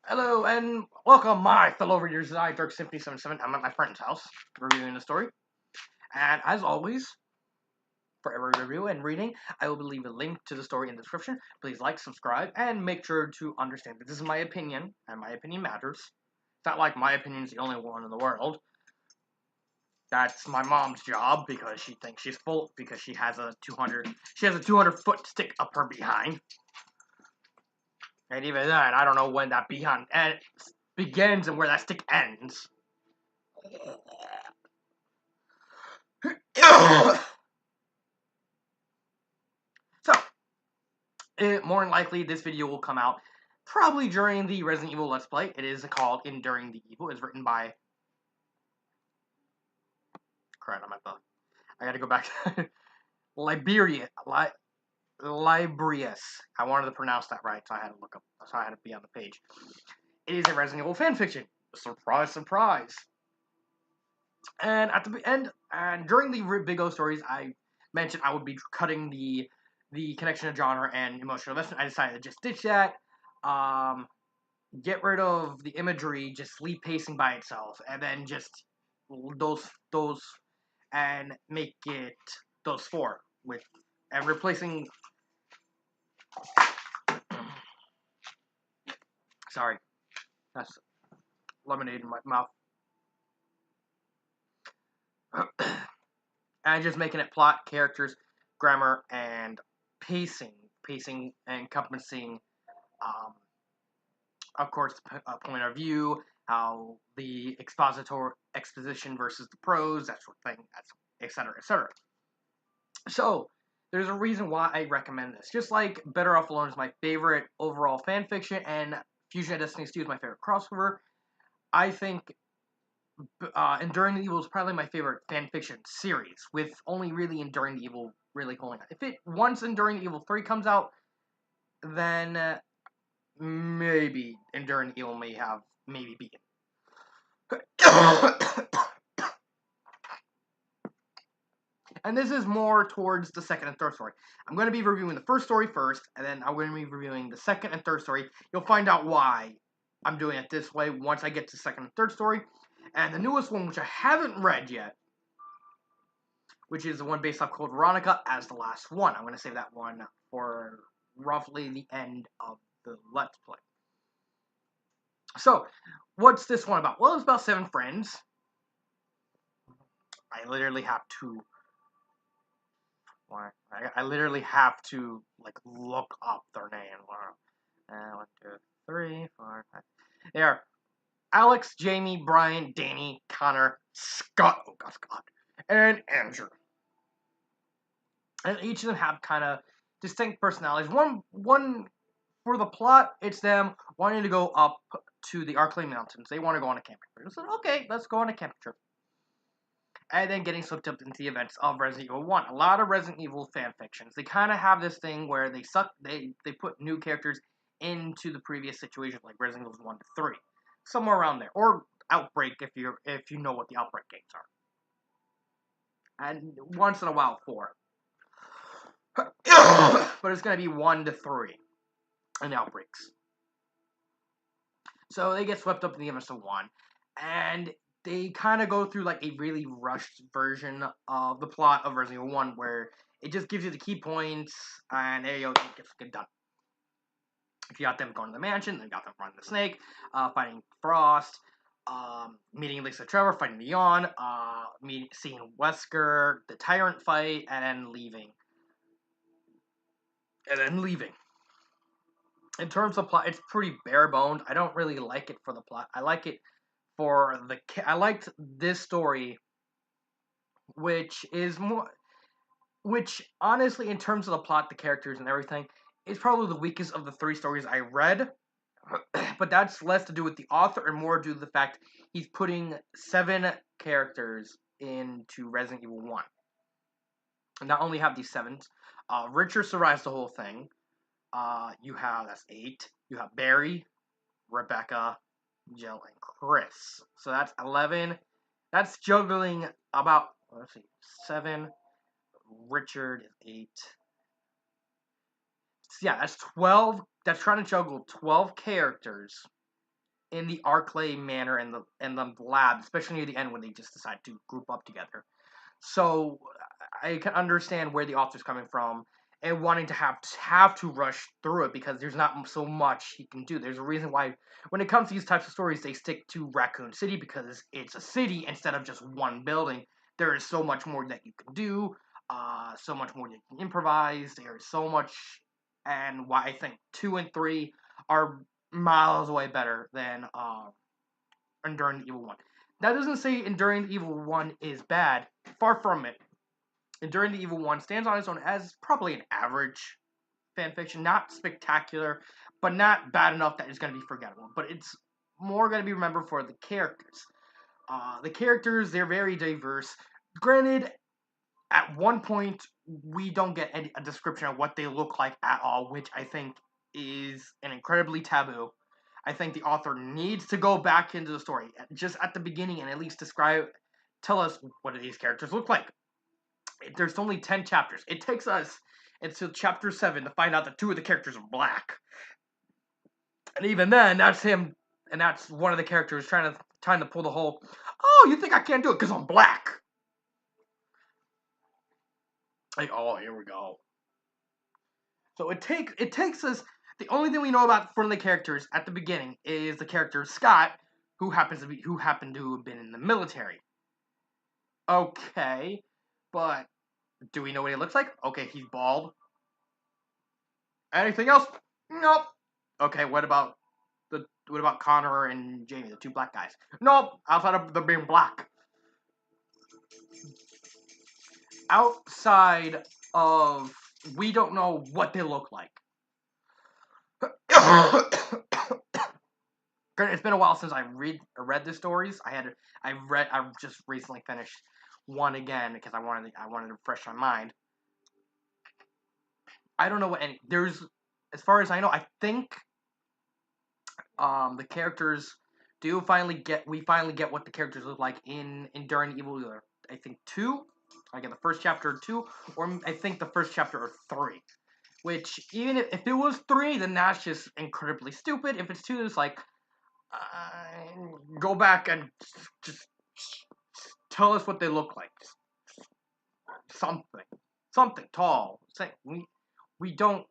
Hello and welcome, my fellow readers. I, Dark7777. I'm at my friend's house reviewing the story. And as always, for every review and reading, I will leave a link to the story in the description. Please like, subscribe, and make sure to understand that this is my opinion, and my opinion matters. It's not like my opinion is the only one in the world. That's my mom's job because she thinks she's full because she has a 200-foot stick up her behind. And even then, I don't know when that behind begins and where that stick ends. So, more than likely, this video will come out probably during the Resident Evil Let's Play. It is called Enduring the Evil. It's written by... Crap, I'm at the... I gotta go back. Liberius. I wanted to pronounce that right, so I had to look up. So I had to be on the page. It is a Resident Evil fanfiction. Surprise, surprise. And at the end, and during the Big O stories, I mentioned I would be cutting the connection of genre and emotional investment. I decided to just ditch that. Get rid of the imagery, just leave pacing by itself, and then just those, and make it those four with and replacing. Sorry, that's lemonade in my mouth. And just making it plot, characters, grammar, and pacing encompassing, of course, point of view, how the exposition versus the prose, that sort of thing, etc., etc. So, there's a reason why I recommend this. Just like Better Off Alone is my favorite overall fanfiction, and Fusion of Destiny 2 is my favorite crossover, I think Enduring the Evil is probably my favorite fanfiction series, with only really Enduring the Evil really holding out. Once Enduring the Evil 3 comes out, then maybe Enduring the Evil may beacon. And this is more towards the second and third story. I'm going to be reviewing the first story first, and then I'm going to be reviewing the second and third story. You'll find out why I'm doing it this way once I get to the second and third story. And the newest one, which I haven't read yet, which is the one based off Code Veronica, as the last one. I'm going to save that one for roughly the end of the Let's Play. So, what's this one about? Well, it's about 7 friends. I literally have to... like, look up their name. 1, 2, 3, 4, 5. They are Alex, Jamie, Brian, Danny, Connor, Scott, and Andrew. And each of them have kind of distinct personalities. One for the plot, it's them wanting to go up to the Arklay Mountains. They want to go on a camping trip. So, okay, let's go on a camping trip. And then getting swept up into the events of Resident Evil 1. A lot of Resident Evil fanfictions, they kind of have this thing where they put new characters into the previous situation, like Resident Evil 1 to 3. Somewhere around there. Or Outbreak, if you know what the Outbreak games are. And once in a while, 4. But it's going to be 1 to 3 in Outbreaks. So they get swept up in the events of 1. And they kind of go through like a really rushed version of the plot of Resident Evil 1, where it just gives you the key points, and there you go, it gets done. If you got them going to the mansion, then you got them running the snake, fighting Frost, meeting Lisa Trevor, fighting Leon, seeing Wesker, the Tyrant fight, and then leaving. In terms of plot, it's pretty bare-boned. I don't really like it for the plot. I like it for I liked this story, which honestly, in terms of the plot, the characters, and everything, is probably the weakest of the 3 stories I read. But that's less to do with the author and more due to the fact he's putting 7 characters into Resident Evil 1. And not only have these 7, Richard survives the whole thing. That's 8. You have Barry, Rebecca, Jill, and Chris. So that's 11. That's juggling about, 7. Richard is 8. yeah, that's 12. That's trying to juggle 12 characters in the Arclay manor and the lab, especially near the end when they just decide to group up together. So I can understand where the author's coming from and wanting to have to rush through it because there's not so much he can do. There's a reason why when it comes to these types of stories they stick to Raccoon City because it's a city instead of just one building. There is so much more that you can do, so much more that you can improvise. There is so much, and why I think 2 and 3 are miles away better than Enduring the Evil One. That doesn't say Enduring the Evil One is bad. Far from it. Enduring the Evil One stands on its own as probably an average fanfiction. Not spectacular, but not bad enough that it's going to be forgettable. But it's more going to be remembered for the characters. The characters, they're very diverse. Granted, at one point, we don't get a description of what they look like at all, which I think is an incredibly taboo. I think the author needs to go back into the story just at the beginning and at least tell us what do these characters look like. There's only 10 chapters. It takes us until chapter 7 to find out that 2 of the characters are black. And even then, that's him, and that's one of the characters trying to pull the whole, oh, you think I can't do it because I'm black? Like, oh, here we go. So it takes us. The only thing we know about from the characters at the beginning is the character Scott, who happened to have been in the military. Okay, but do we know what he looks like? Okay, he's bald. Anything else? Nope. Okay, what about Connor and Jamie, the 2 black guys? Nope. Outside of them being black. Outside of, we don't know what they look like. It's been a while since I read the stories. I just recently finished one again because I wanted to refresh my mind. I don't know what there's, as far as I know, I think the characters we finally get what the characters look like in Enduring Evil. I think 2. I get the first chapter or 2, or I think the first chapter or 3. Which even if it was 3, then that's just incredibly stupid. If it's 2, it's like go back and just tell us what they look like. Something tall. We don't.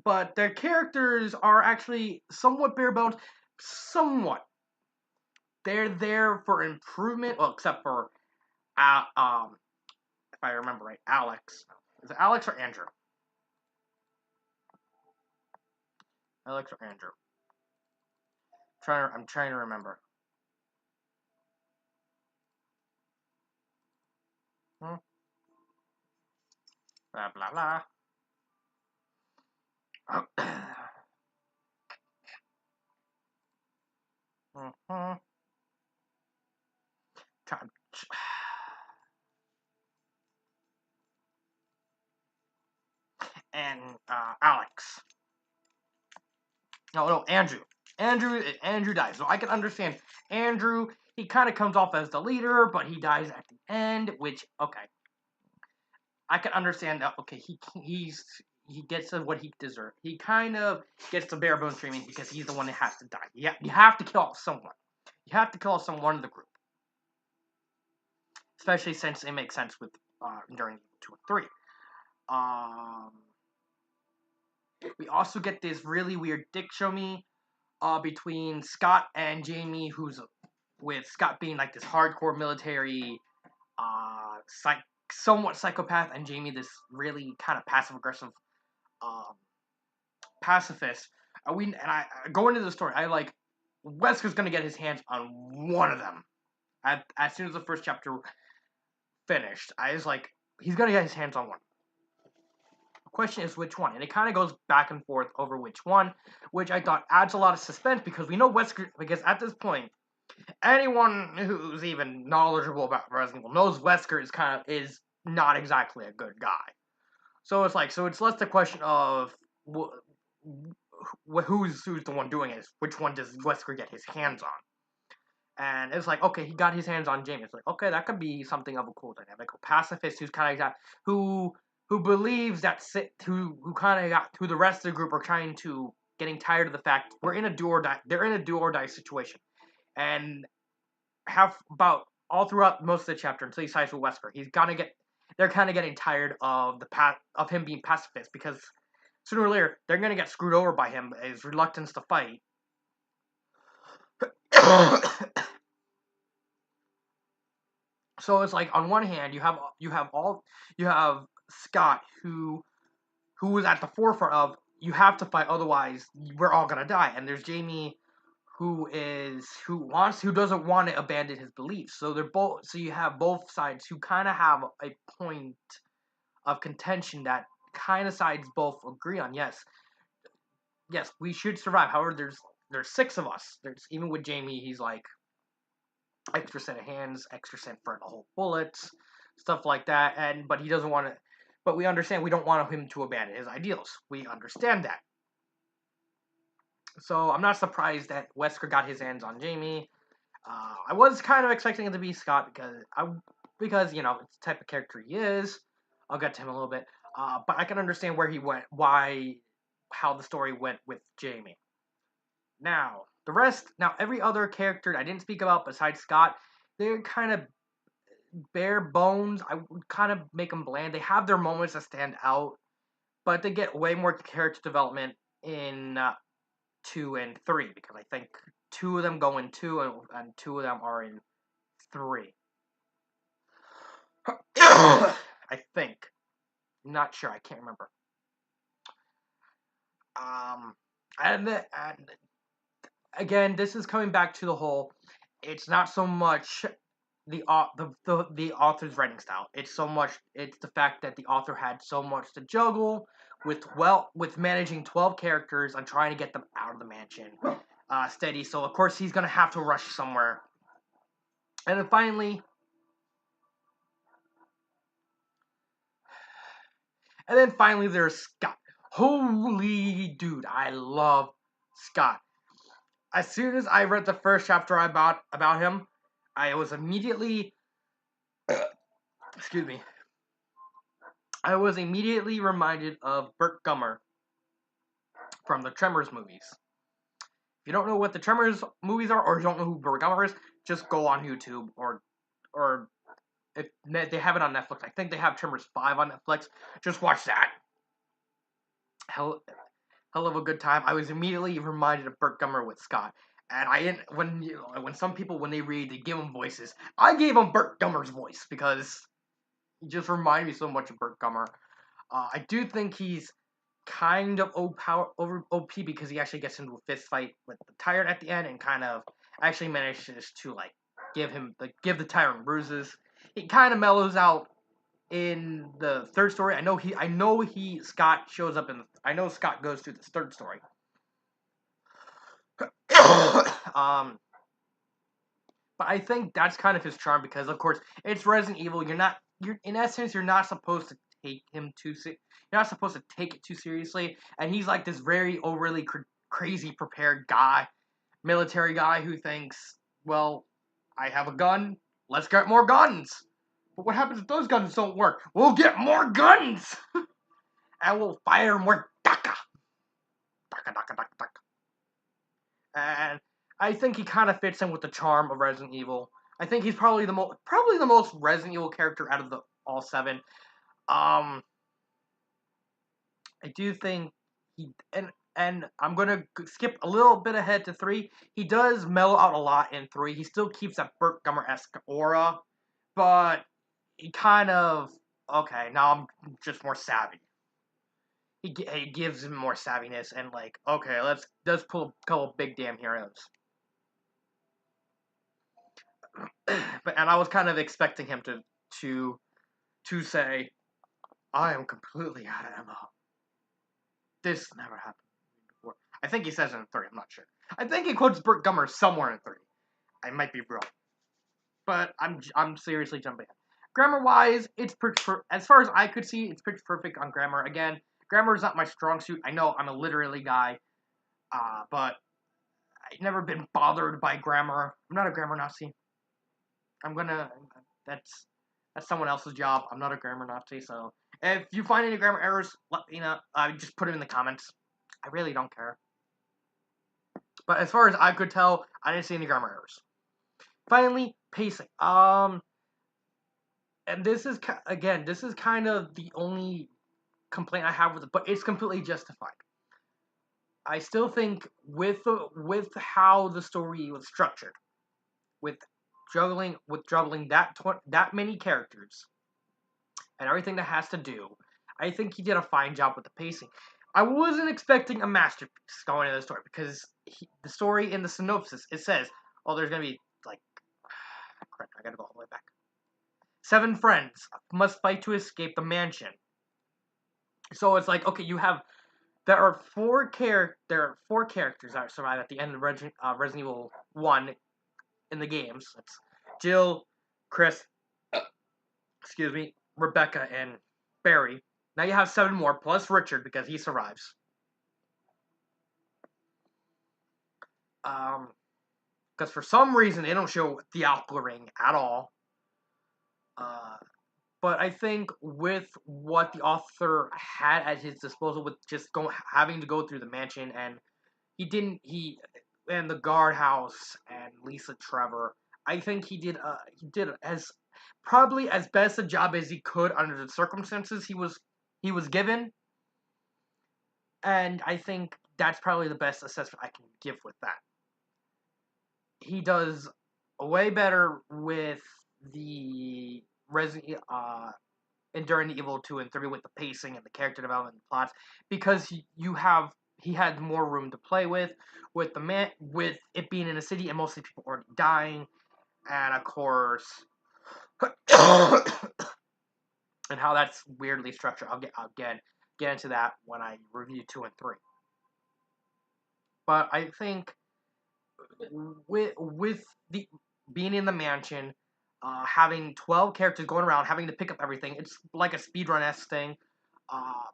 But their characters are actually somewhat bare bones. Somewhat. They're there for improvement. Well, except for if I remember right, Alex. Is it Alex or Andrew? Alex or Andrew? I'm trying to remember. Blah blah blah. And Alex. No, Andrew. Andrew dies. So I can understand Andrew. He kind of comes off as the leader, but he dies at the end. Which, okay, I can understand that. Okay, he gets what he deserves. He kind of gets the bare bones treatment because he's the one that has to die. You have to kill off someone. You have to kill off someone in the group, especially since it makes sense with during 2 and 3. We also get this really weird dichotomy between Scott and Jamie, who's with Scott being like this hardcore military, somewhat psychopath, and Jamie this really kind of passive aggressive pacifist. I go into the story. I like Wesker's gonna get his hands on one of them. As soon as the first chapter finished, I was like, he's gonna get his hands on one. The question is which one, and it kind of goes back and forth over which one, which I thought adds a lot of suspense because we know Wesker. Because at this point, anyone who's even knowledgeable about Resident Evil knows Wesker is not exactly a good guy. So it's less the question of who's the one doing it. Which one does Wesker get his hands on? And it's like, okay, he got his hands on Jamie. It's like, okay, that could be something of a cool dynamic. A pacifist who's kind of who who believes that who kind of got who the rest of the group are getting tired of the fact we're in a do or die. They're in a do or die situation, and have about all throughout most of the chapter until he sides with Wesker. They're kind of getting tired of of him being pacifist because sooner or later they're gonna get screwed over by him. His reluctance to fight. So it's like on one hand you have Scott who was at the forefront of you have to fight otherwise we're all gonna die, and there's Jamie who doesn't want to abandon his beliefs. So you have both sides who kind of have a point of contention that kind of sides both agree on. Yes, we should survive. However, there's 6 of us. There's even with Jamie, he's like extra set of hands, extra set for the whole bullets, stuff like that. But he doesn't want to. But we understand we don't want him to abandon his ideals. We understand that. So I'm not surprised that Wesker got his hands on Jamie. I was kind of expecting it to be Scott because you know it's the type of character he is. I'll get to him a little bit. But I can understand where he went, how the story went with Jamie. Now every other character I didn't speak about besides Scott, they're kind of bare bones. I would kind of make them bland. They have their moments that stand out, but they get way more character development in 2 and 3 because I think 2 of them go in 2 and 2 of them are in 3. I think. I'm not sure. I can't remember. And again, this is coming back to the whole. It's not so much the author's writing style. It's the fact that the author had so much to juggle with managing 12 characters and trying to get them out of the mansion steady. So of course he's gonna have to rush somewhere. And then finally, there's Scott. Holy dude, I love Scott. As soon as I read the first chapter about him, I was immediately excuse me. I was immediately reminded of Burt Gummer from the Tremors movies. If you don't know what the Tremors movies are, or you don't know who Burt Gummer is, just go on YouTube or if they have it on Netflix. I think they have Tremors 5 on Netflix. Just watch that. Hell of a good time. I was immediately reminded of Burt Gummer with Scott. And when some people when they read they give them voices, I gave him Burt Gummer's voice because he just reminded me so much of Burt Gummer. I do think he's kind of over OP because he actually gets into a fist fight with the Tyrant at the end and kind of actually manages to like give the Tyrant bruises. He kind of mellows out in the third story. I know Scott shows up I know Scott goes through this third story. But I think that's kind of his charm because of course it's Resident Evil. You're in essence you're not supposed to take him you're not supposed to take it too seriously, and he's like this very overly crazy prepared guy, military guy who thinks, well, I have a gun, let's get more guns. But what happens if those guns don't work? We'll get more guns, and we'll fire more daka, daka, daka, daka, daka. And I think he kind of fits in with the charm of Resident Evil. I think he's probably the most Resident Evil character out of all 7. I do think and I'm gonna skip a little bit ahead to 3. He does mellow out a lot in 3. He still keeps that Burt Gummer-esque aura, but he kind of okay. Now I'm just more savvy. He gives him more savviness and like okay, let's pull a couple big damn heroes. And I was kind of expecting him to say, I am completely out of ammo. This never happened before. I think he says it in 3, I'm not sure. I think he quotes Burt Gummer somewhere in 3. I might be wrong. But I'm seriously jumping. Grammar-wise, it's as far as I could see, it's pretty perfect on grammar. Again, grammar is not my strong suit. I know I'm a literary guy, but I've never been bothered by grammar. I'm not a grammar Nazi. That's someone else's job. I'm not a grammar Nazi, so If you find any grammar errors, let me know. Just put them in the comments. I really don't care. But as far as I could tell, I didn't see any grammar errors. Finally, pacing. And this is again, this is kind of the only complaint I have with it, but it's completely justified. I still think with how the story was structured, with juggling that many characters and everything that has to do, I think he did a fine job with the pacing. I wasn't expecting a masterpiece going into the story because the story in the synopsis it says, "Oh, there's gonna be like, crap, I gotta go all the way back. 7 friends must fight to escape the mansion." So it's like, okay, there are 4 characters that survive at the end of Resident Evil 1 in the games. It's Jill, Chris, excuse me, Rebecca, and Barry. Now you have 7 more, plus Richard, because he survives. Because for some reason, they don't show the Alpha Ring at all. But I think with what the author had at his disposal, with just having to go through the mansion, and and the guardhouse and Lisa Trevor, I think he did as probably as best a job as he could under the circumstances he was given, and I think that's probably the best assessment I can give with that. He does way better with the Resident and during the Evil 2 and 3 with the pacing and the character development and plots because he had more room to play with with it being in a city and mostly people already dying, and of course and how that's weirdly structured. I'll get into that when I review 2 and 3. But I think with the being in the mansion, having 12 characters going around, having to pick up everything, it's like a speedrun-esque thing. Uh,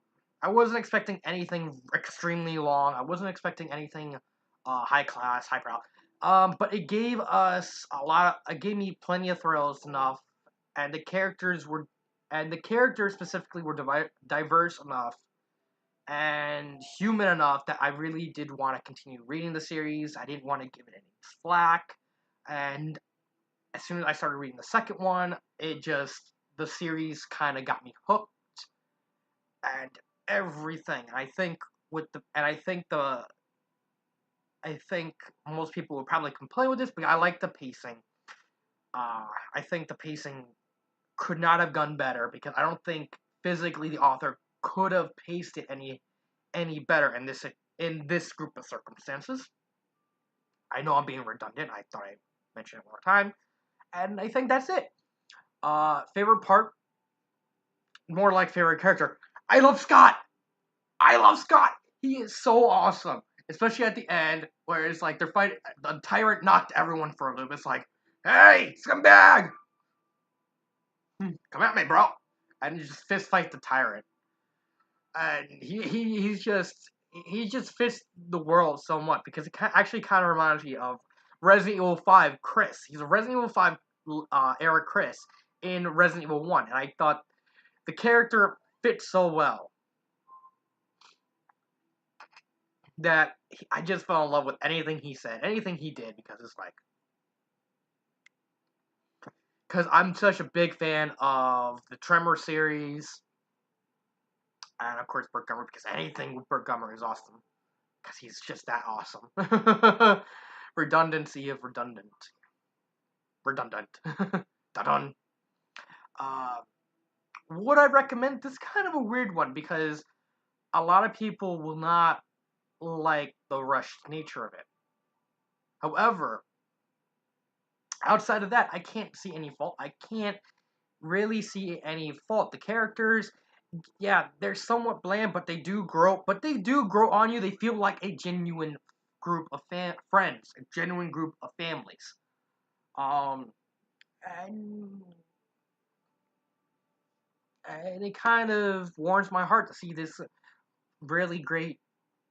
I wasn't expecting anything extremely long. I wasn't expecting anything high class, highbrow. But it gave us it gave me plenty of thrills enough, and the characters specifically were diverse enough and human enough that I really did want to continue reading the series. I didn't want to give it any slack, and as soon as I started reading the second one, the series kind of got me hooked and everything. And I think most people would probably complain with this, but I like the pacing. I think the pacing could not have gone better because I don't think physically the author could have paced it any better in this group of circumstances. I know I'm being redundant. I thought I mentioned it one more time, and I think that's it. Favorite part, more like favorite character. I love Scott. I love Scott. He is so awesome, especially at the end where it's like they're fighting. The tyrant knocked everyone for a loop. It's like, hey, scumbag, come at me, bro, and you just fist fight the tyrant. And he just fits the world so much because it actually kind of reminds me of Resident Evil 5 Chris. He's a Resident Evil 5 era Chris in Resident Evil 1, and I thought the character fits so well that I just fell in love with anything he said, anything he did, because I'm such a big fan of the Tremor series, and of course Burt Gummer, because anything with Burt Gummer is awesome, because he's just that awesome. Redundancy of redundant. Redundant. Dun. Uh, would I recommend? This is kind of a weird one, because a lot of people will not like the rushed nature of it. However, outside of that, I can't see any fault. I can't really see any fault. The characters, yeah, they're somewhat bland, but they do grow. But they do grow on you. They feel like a genuine group of friends, a genuine group of families. And it kind of warms my heart to see this really great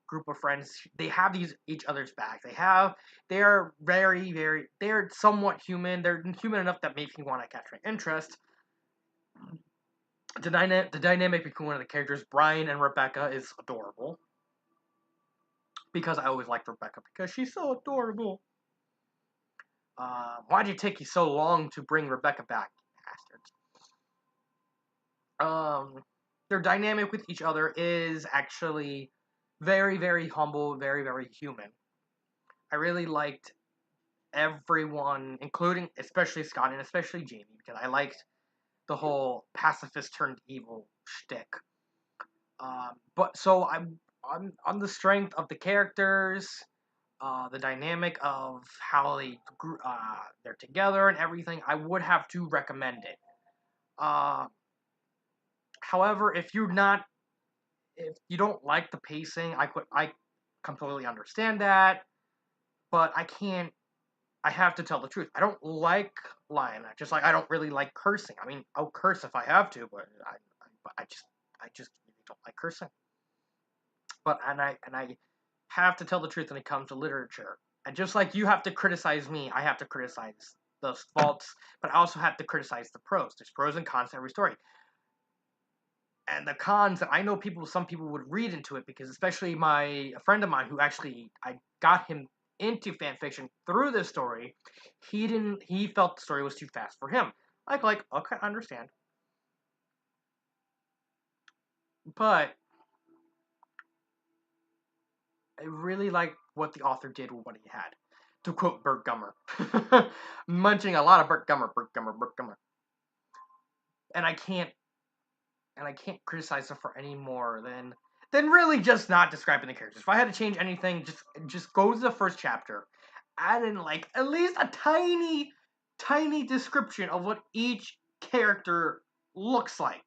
group of friends. They have each other's back. They're they're somewhat human. They're human enough that makes me want to catch my interest. The dynamic between one of the characters, Brian and Rebecca, is adorable. Because I always liked Rebecca because she's so adorable. Why did it take you so long to bring Rebecca back, bastards? Their dynamic with each other is actually very, very humble, very, very human. I really liked everyone, including especially Scott and especially Jamie, because I liked the whole pacifist turned evil shtick. But so I'm on the strength of the characters, the dynamic of how they're together and everything. I would have to recommend it. Uh, However, if you don't like the pacing, I completely understand that, but I can't. I have to tell the truth. I don't like lying. Just like I don't really like cursing. I mean, I'll curse if I have to, but I just really don't like cursing. But and I have to tell the truth when it comes to literature. And just like you have to criticize me, I have to criticize those faults, but I also have to criticize the pros. There's pros and cons to every story. And the cons that I know some people would read into it because especially a friend of mine who actually I got him into fan fiction through this story, he felt the story was too fast for him. Okay, I understand. But I really like what the author did with what he had. To quote Burt Gummer. Munching a lot of Burt Gummer, Burt Gummer, Burt Gummer. And I can't criticize her for any more than really just not describing the characters. If I had to change anything, just go to the first chapter, add in like at least a tiny description of what each character looks like.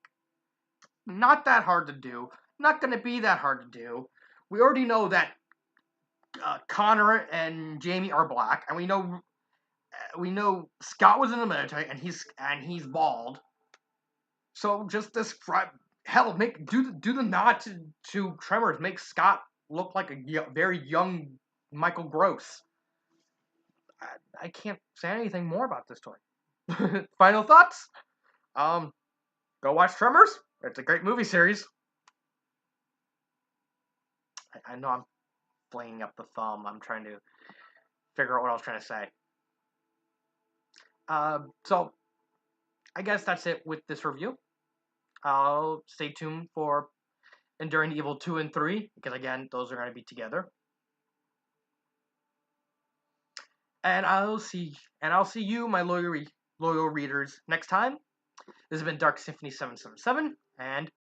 Not that hard to do. Not going to be that hard to do. We already know that Connor and Jamie are black, and we know Scott was in the military, and he's bald. So just describe. Hell, do the nod to Tremors. Make Scott look like a very young Michael Gross. I can't say anything more about this story. Final thoughts? Um, Go watch Tremors. It's a great movie series. I know I'm flinging up the thumb. I'm trying to figure out what I was trying to say. So I guess that's it with this review. I'll stay tuned for Enduring Evil 2 and 3 because again, those are going to be together. And I'll see you, my loyal readers, next time. This has been Dark Symphony 777, and